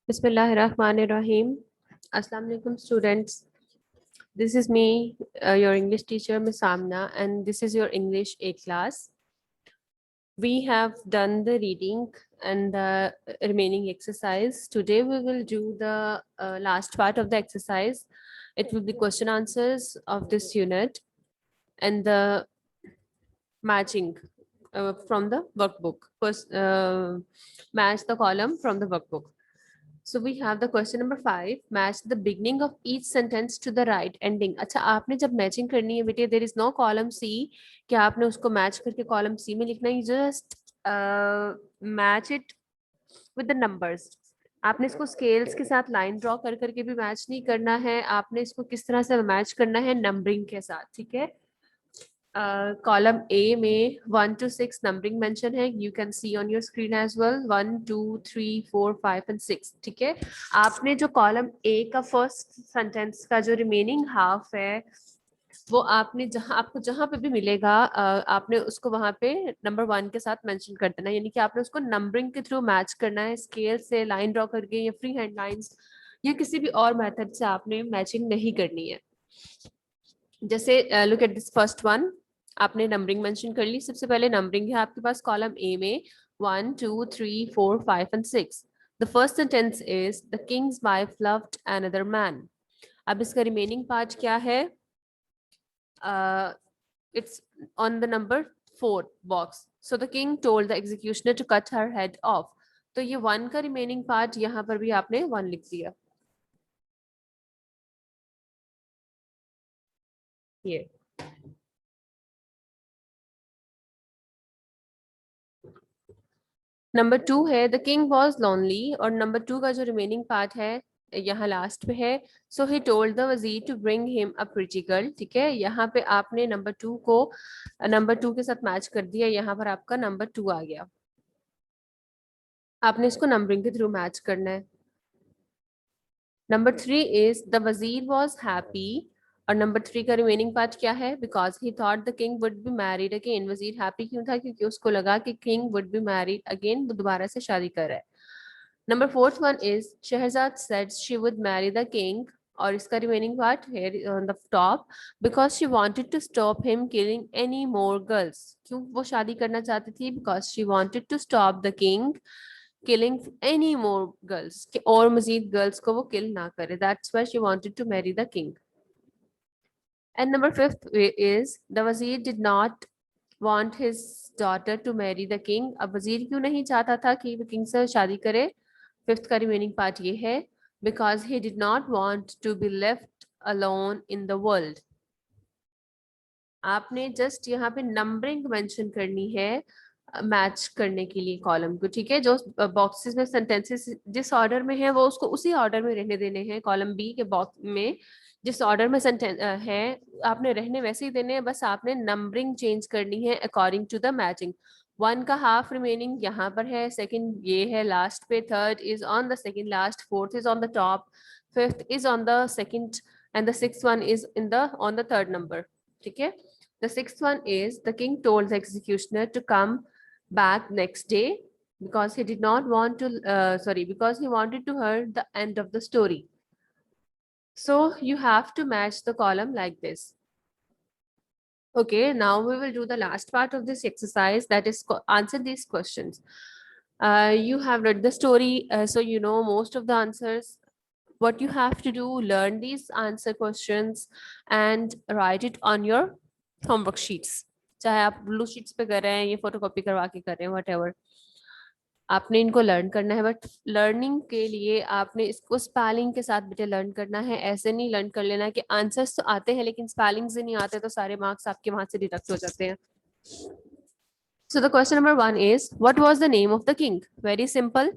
Bismillahirrahmanirrahim. Assalamu alaikum students. This is me, your English teacher, Miss Amna, and this is your English A class. We have done the reading and the remaining exercise. Today we will do the last part of the exercise. It will be question answers of this unit and the matching from the workbook. First, match the column from the workbook. So we have the question number 5. Match the beginning of each sentence to the right ending. अच्छा आपने जब matching करनी है बेटे, there is no column C कि आपने उसको match करके कॉलम C में लिखना है. Just match it with the numbers. आपने इसको स्केल्स के साथ लाइन ड्रॉ कर करके भी मैच नहीं करना है. आपने इसको किस तरह से मैच करना है? नंबरिंग के साथ. ठीक है. कॉलम ए में 1 to 6 नंबरिंग मेंशन है. You can see on your screen as well. 1 2 3 4 5 and 6. ठीक है. आपने जो कॉलम ए का फर्स्ट सेंटेंस का जो रिमेनिंग हाफ है वो आपने आपको जहां पे भी मिलेगा आपने उसको वहां पे नंबर 1 के साथ मेंशन कर देना है. यानी कि आपने उसको नंबरिंग के थ्रू मैच करना है. स्केल से लाइन ड्रॉ करके या फ्री हैंड लाइंस या किसी भी और मेथड से आपने मैचिंग नहीं करनी है. जैसे look at this first one. आपने नंबरिंग मेंशन कर ली. सबसे पहले नंबरिंग है आपके पास कॉलम ए में 1 2 3 4 5 and 6. The first sentence is the Kings wife loved another man. अब इसका रिमेनिंग पार्ट क्या है? It's on the number 4 box. So the king told the executioner to cut her head off. तो ये 1 का remaining part यहाँ पर भी आपने 1 लिख दिया. ये नंबर 2 है द किंग वॉज लॉनली. और नंबर 2 का जो रिमेनिंग पार्ट है यहाँ लास्ट पे है. सो ही टोल्ड द वजीर to bring him a pretty girl. ठीक है. यहाँ पे आपने नंबर 2 को नंबर 2 के साथ मैच कर दिया. यहाँ पर आपका नंबर 2 आ गया. आपने इसको नंबरिंग के थ्रू मैच करना है. नंबर 3 इज द वजीर वॉज हैप्पी. और नंबर 3 का रिमेनिंग पार्ट क्या है? Because he thought the king would be married again. वजीर हैप्पी क्यों था? क्योंकि उसको लगा कि king would be married again, वो दोबारा से शादी कर रहा है. नंबर 4th वन इज शहजाद said she would marry the king. और इसका रिमेनिंग पार्ट है on the top. Because she wanted to stop him killing any more girls. क्यों वो शादी करना चाहती थी? Because she wanted to stop the king killing any more girls. और मजीद गर्ल्स को वो किल ना करे. That's why she wanted to marry the king. And number 5th is the wazir did not want his daughter to marry the king. अब वजीर क्यों नहीं चाहता था कि वो किंग से शादी करे? 5th का रिमेनिंग पार्ट ये है because he did not want to be left alone in the world. आपने जस्ट यहाँ पे नंबरिंग मेंशन करनी है मैच करने के लिए कॉलम को. ठीक है. जो बॉक्सेस में सेंटेंसेस जिस ऑर्डर में है वो उसको उसी ऑर्डर में रहने देने हैं. कॉलम बी के बॉक्स में जिस ऑर्डर में सेंटेंस है आपने रहने वैसे ही देने हैं. बस आपने नंबरिंग चेंज करनी है अकॉर्डिंग टू द मैचिंग. 1 का हाफ रिमेनिंग यहाँ पर है. सेकंड ये है लास्ट पे. Third is on the second last. Fourth is on the top. Fifth is on the second and the sixth one is in the on the third number. ठीक है. The 6th one is the king told the executioner to come back next day because he did not want to because he wanted to hear the end of the story. So you have to match the column like this. Okay, now we will do the last part of this exercise, that is answer these questions. You have read the story, so you know most of the answers. What you have to do, learn these answer questions and write it on your homework sheets. चाहे आप blue sheets पे कर रहे हैं या photocopy करवा के कर रहे हैं, व्हाटएवर, आपने इनको लर्न करना है. बट लर्निंग के लिए आपने इसको स्पेलिंग के साथ बेटे लर्न करना है. ऐसे नहीं लर्न कर लेना कि आंसर्स तो आते हैं लेकिन स्पेलिंग से नहीं आते तो सारे मार्क्स आपके वहां से डिडक्ट हो जाते हैं. So the question number 1 is, what was the name of the king? Very simple.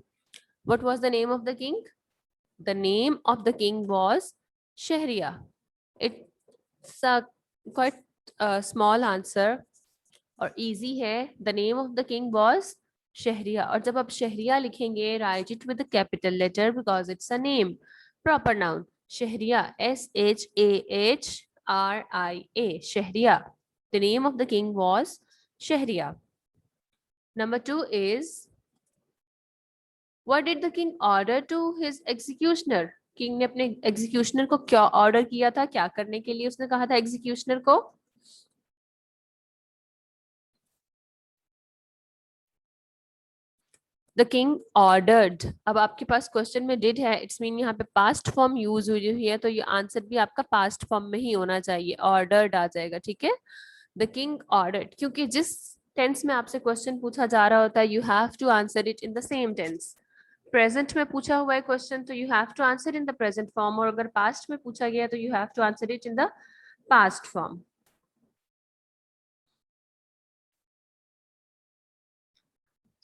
What was the name of the king? The name of the king was Shahriar. It's a quite small answer और easy है. The name of the king was Shahriar. और जब आप Shahriar लिखेंगे write it with capital letter because it's a name, proper noun. Shahriar SHAHRIA. Shahriar. The name of the king was Shahriar. Number 2 is What did the king order to his executioner? King ने अपने executioner को क्या order किया था, क्या करने के लिए उसने कहा था एग्जीक्यूशनर को? The king ordered. अब आपके पास क्वेश्चन में डिड है, इट्स मीन यहाँ पे पास्ट फॉर्म यूज हुई हुई है, तो ये आंसर भी आपका पास्ट फॉर्म में ही होना चाहिए, ऑर्डर्ड आ जाएगा, ठीक है। द किंग ऑर्डर्ड, क्योंकि जिस टेंस में आपसे क्वेश्चन पूछा जा रहा होता है you have to answer it in the same tense. Present में पूछा हुआ है क्वेश्चन तो you have to answer in the present form, और अगर पास्ट में पूछा गया तो you have to answer it in the past form.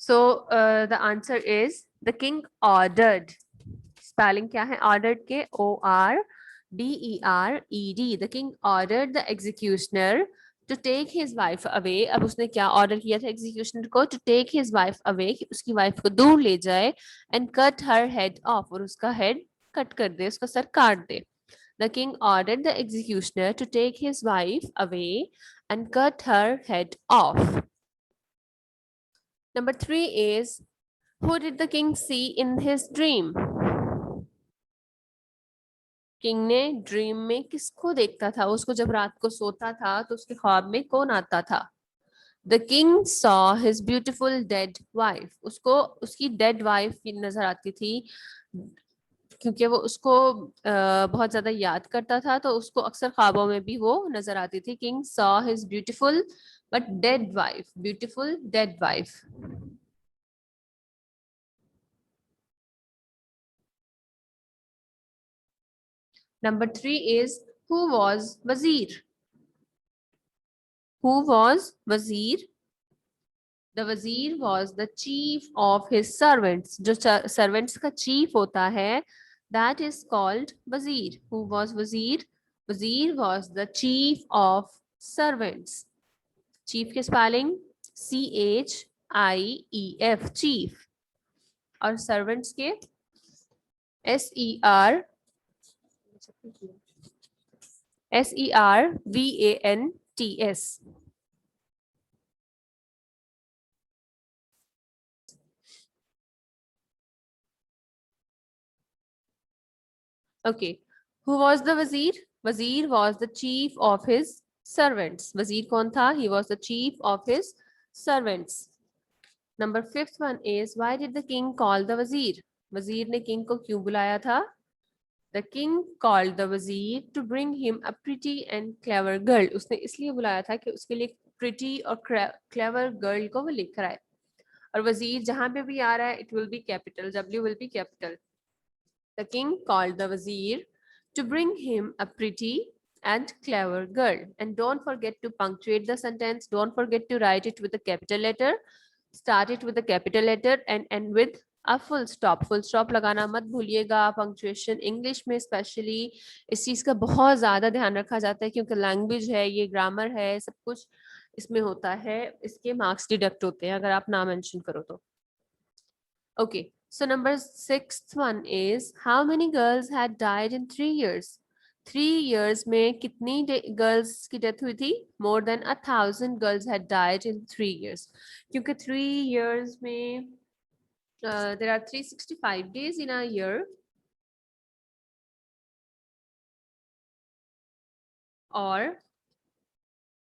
So the answer is the king ordered. Spelling क्या है ऑर्डर्ड के? ORDERED। The king ordered the executioner to take his wife away. अब उसने क्या ऑर्डर किया था एग्जीक्यूशनर को? To take his wife away, कि उसकी वाइफ को दूर ले जाए, and cut her head off, और उसका हेड कट कर दे, उसका सर काट दे। The king ordered the executioner to take his wife away and cut her head off. Number 3 is, who did the king see in his dream? King ने dream में किसको देखता था? उसको जब रात को सोता था तो उसके ख्वाब में कौन आता था? The king saw his beautiful dead wife. उसको उसकी डेड वाइफ नजर आती थी, क्योंकि वो उसको बहुत ज्यादा याद करता था, तो उसको अक्सर ख्वाबों में भी वो नजर आती थी। King saw his beautiful but dead wife, beautiful dead wife. Number 3 is, who was Wazir? Who was Wazir? The Wazir was the chief of his servants. जो servants का chief होता है, that is called Wazir. Who was Wazir? Wazir was the chief of servants. Chief के spelling CHIEF, chief. और servants के SERVANTS. Okay. Who was the Wazir? Wazir was the chief of his servants. Wazir कौन था? He was the chief of his servants. Number 5th one is, why did the king call the Wazir? Wazir ने king को क्यों बुलाया था? The king called the Wazir to bring him a pretty and clever girl. उसने इसलिए बुलाया था कि उसके लिए pretty और clever girl को वो लेकर आए। और वजीर जहां पे भी आ रहा है, it will be capital, W will be capital. The king called the Wazir to bring him a pretty and clever girl. And don't forget to punctuate the sentence. Don't forget to write it with a capital letter. Start it with a capital letter and end with a full stop. Full stop लगाना मत भूलिएगा। Punctuation English में specially इस चीज़ का बहुत ज़्यादा ध्यान रखा जाता है, क्योंकि लैंग्वेज है, ये ग्रामर है, सब कुछ इसमें होता है। इसके मार्क्स डिडक्ट होते हैं अगर आप ना मेंशन करो तो। Okay, so number 6th one is, how many girls had died in 3 years? 3 years में कितनी girls की death हुई थी? More than 1,000 girls had died in 3 years. क्योंकि 3 years में there are 365 days in a year, और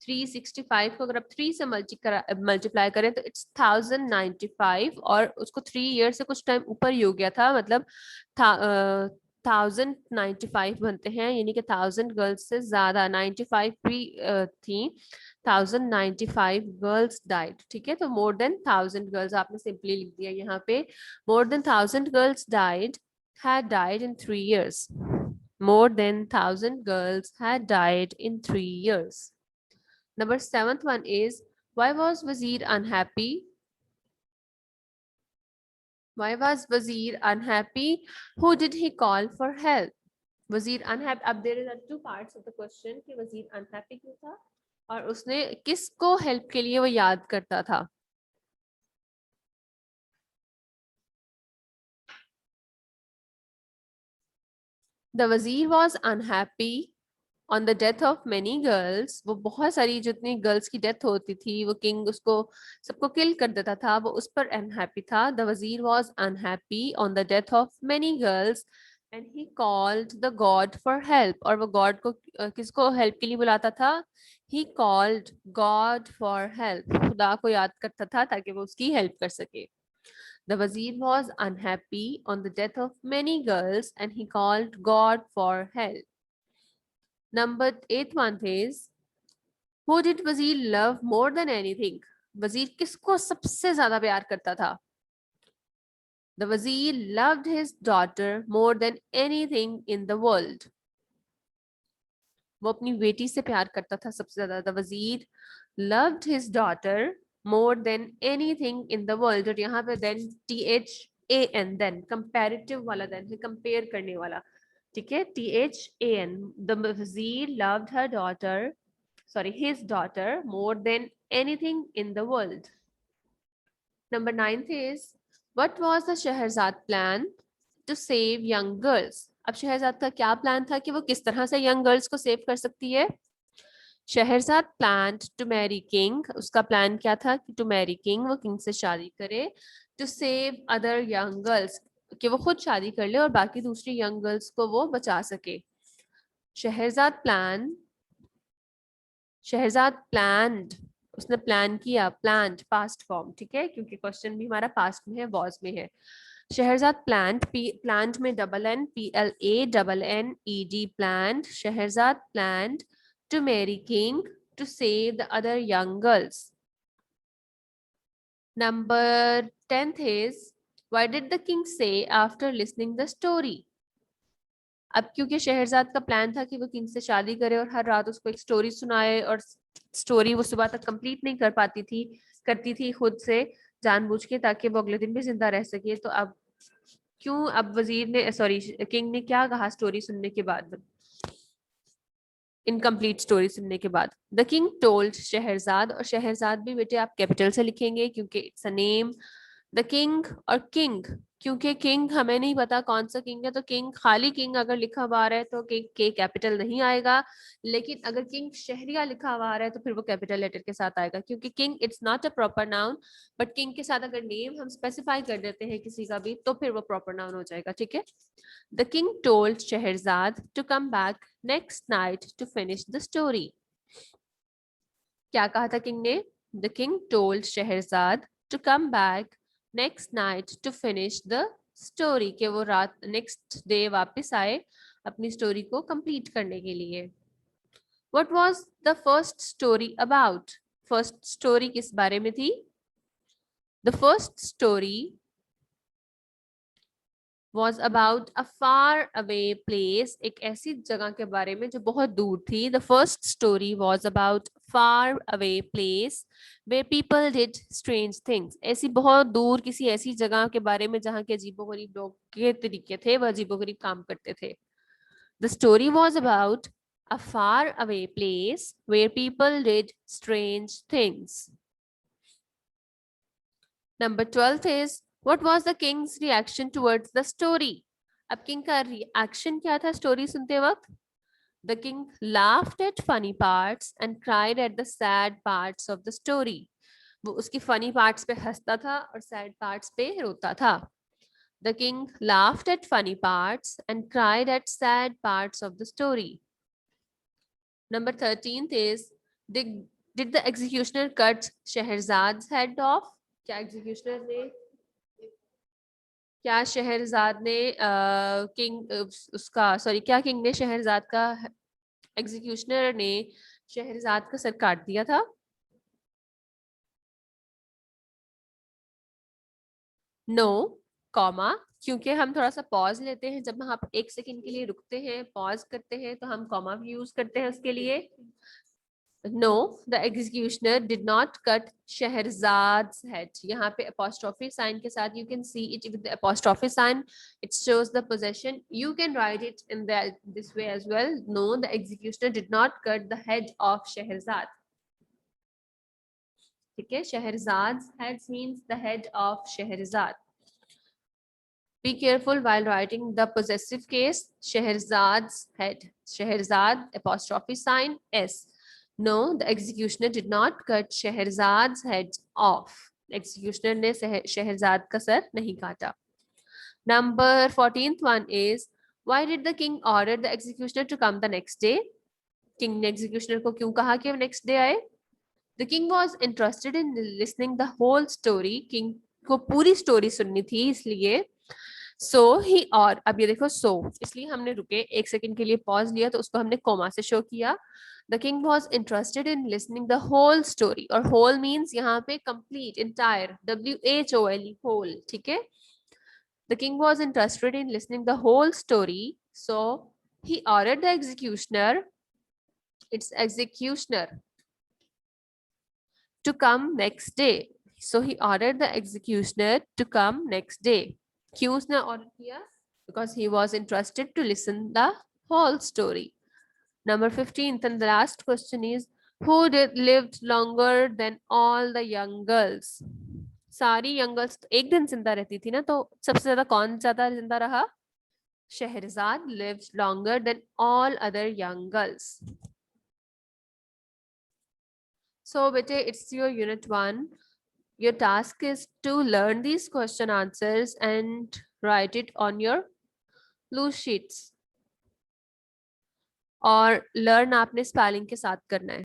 365 को अगर आप 3 से मल्टीप्लाई करें तो इट्स 1095, और उसको 3 ईयर से कुछ टाइम ऊपर ही हो गया था, मतलब 1095 बनते हैं, यानी कि 1000 गर्ल्स से ज्यादा 95 भी थी। 1095 गर्ल्स डाइड, ठीक है। तो मोर देन 1000 गर्ल्स आपने सिंपली लिख दिया यहाँ पे। More than 1000 girls died, had died in 3 years. More than 1000 girls had died in 3 years. Number 7th one is, why was Wazir unhappy? Why was Wazir unhappy? Who did he call for help? Wazir unhappy. अब there are two parts of the question कि Wazir unhappy क्यों था और उसने किसको help के लिए वो याद करता था? The Wazir was unhappy on the death of many girls, वो बहुत सारी जितनी गर्ल्स की डेथ होती थी वो किंग उसको सबको किल कर देता था, वो उस पर अनहैप्पी था। द वजीर was unhappy on the death of many girls and he called the God for help, और वो गॉड को किसको हेल्प के लिए बुलाता था? He called God for help, खुदा को याद करता था ताकि वो उसकी हेल्प कर सके। The wazir was unhappy on the death of many girls and he called God for help. Number 8 one is, who did wazir love more than anything? वजीर किसको सबसे ज्यादा प्यार करता था? The wazir loved his daughter more than anything in the world. वो अपनी बेटी से प्यार करता था सबसे ज्यादा। The wazir loved his daughter more than anything in the world, और यहाँ पे then THAN, then comparative वाला then है, compare करने वाला, ठीक है, THAN। The wazir loved her daughter, sorry, his daughter more than anything in the world. Number 9 is, what was the Shahrazad plan to save young girls? अब शहरजाद का क्या plan था कि वो किस तरह से यंग गर्ल्स को सेव कर सकती है? Shahrzad planned to marry king, उसका प्लान क्या था कि to marry king, वो किंग से शादी करे, to save other young girls, कि वो खुद शादी कर ले और बाकी दूसरी यंग गर्ल्स को वो बचा सके। शहरजाद planned, उसने प्लान किया, प्लान्ड पास्ट फॉर्म, ठीक है, क्योंकि क्वेश्चन भी हमारा पास्ट में है, वॉज में है। शहरजाद प्लान्ड में double N, PLANNED, planned. Scheherazade planned to marry king to save the other young girls. Number 10th is, why did the king say after listening the story? अब क्योंकि शहरजाद का plan था कि वो king से शादी करे और हर रात उसको एक स्टोरी सुनाए, और स्टोरी वो सुबह तक कंप्लीट नहीं कर पाती थी, करती थी खुद से जानबूझ के, ताकि वो अगले दिन भी जिंदा रह सके। तो अब क्यों, अब वजीर ने, सॉरी, किंग ने क्या कहा स्टोरी सुनने के बाद, इनकम्प्लीट स्टोरी सुनने के बाद? द किंग टोल्ड शहरजाद, और शहरजाद भी बेटे आप कैपिटल से लिखेंगे क्योंकि it's a name. The king और किंग, क्योंकि किंग हमें नहीं पता कौन सा किंग है, तो किंग, खाली किंग अगर लिखा हुआ आ रहा है तो किंग के कैपिटल नहीं आएगा, लेकिन अगर किंग शहरिया लिखा हुआ आ रहा है तो फिर वो कैपिटल लेटर के साथ आएगा, क्योंकि king it's not a proper noun, but king के साथ अगर नेम हम स्पेसिफाई कर देते हैं किसी का भी तो फिर वो प्रॉपर नाउन हो जाएगा, ठीक है। The king told Shahrazad to come back next night to finish the story. क्या कहा था किंग ने? The king told Shahrazad to come back next night to finish the story, कि वो रात नेक्स्ट डे वापस आए अपनी स्टोरी को कंप्लीट करने के लिए। What was the first story about? First story किस बारे में थी? The first story was about a far away place, एक ऐसी जगह के बारे में जो बहुत दूर थी। The first story was about far away place where people did strange things, ऐसी बहुत दूर किसी ऐसी जगह के बारे में जहाँ के अजीबोगरीब लोग के तरीके थे, वह अजीबोगरीब काम करते थे। The story was about a far away place where people did strange things. Number 12 is, what was the king's reaction towards the story? अब किंग का रिएक्शन क्या था स्टोरी सुनते वक्त? The king laughed at funny parts and cried at the sad parts of the story. वो उसकी funny parts पे हंसता था और sad parts पे रोता था। The king laughed at funny parts and cried at sad parts of the story. Number 13th is, did the executioner cut Shahrazad's head off? क्या एग्जीक्यूशनर ने, क्या शहरजाद ने किंग उसका, सॉरी, क्या किंग ने शहरजाद का, एग्जीक्यूशनर ने शहरजाद का सर काट दिया था? नो, कॉमा, क्योंकि हम थोड़ा सा पॉज लेते हैं जब हम एक सेकंड के लिए रुकते हैं, पॉज करते हैं, तो हम कॉमा भी यूज करते हैं उसके लिए। No, the executioner did not cut Shahrazad's head. यहाँ पे apostrophe sign के साथ, you can see it with the apostrophe sign. It shows the possession. You can write it in this way as well. No, the executioner did not cut the head of Shahrazad. ठीक है, Shahrazad's head means the head of Shahrazad. Be careful while writing the possessive case. Shehrazad's head. Shehrazad apostrophe sign S. No, the executioner did not cut Shehrazad's head off. Executioner ने Shehrazad का sir नहीं काटा. Number 14th one is, why did the king order the executioner to come the next day? King ने executioner को क्यों कहा कि next day आए? The king was interested in listening the whole story. King को पूरी story सुननी थी इसलिए. So he और अब ये देखो so इसलिए हमने रुके एक सेकंड के लिए पॉज लिया तो उसको हमने कोमा से शो किया. The king was interested in listening the whole story और whole means यहाँ पे complete, entire, WHOLE, whole, ठीक है. The king was interested in listening the whole story, so he ordered the executioner, its executioner, to come next day. So he ordered the executioner to come next day. क्यों उसने order किया? Because he was interested to listen the whole story. Number 15th and the last question is, who lived longer than all the young girls? सारी young girls एक दिन जिंदा रहती थी ना, तो सबसे ज्यादा कौन ज्यादा जिंदा रहा? Shehrazad lived longer than all other young girls. So bete, it's your unit 1. Your task is to learn these question answers and write it on your loose sheets. और learn आपने spelling के साथ करना है.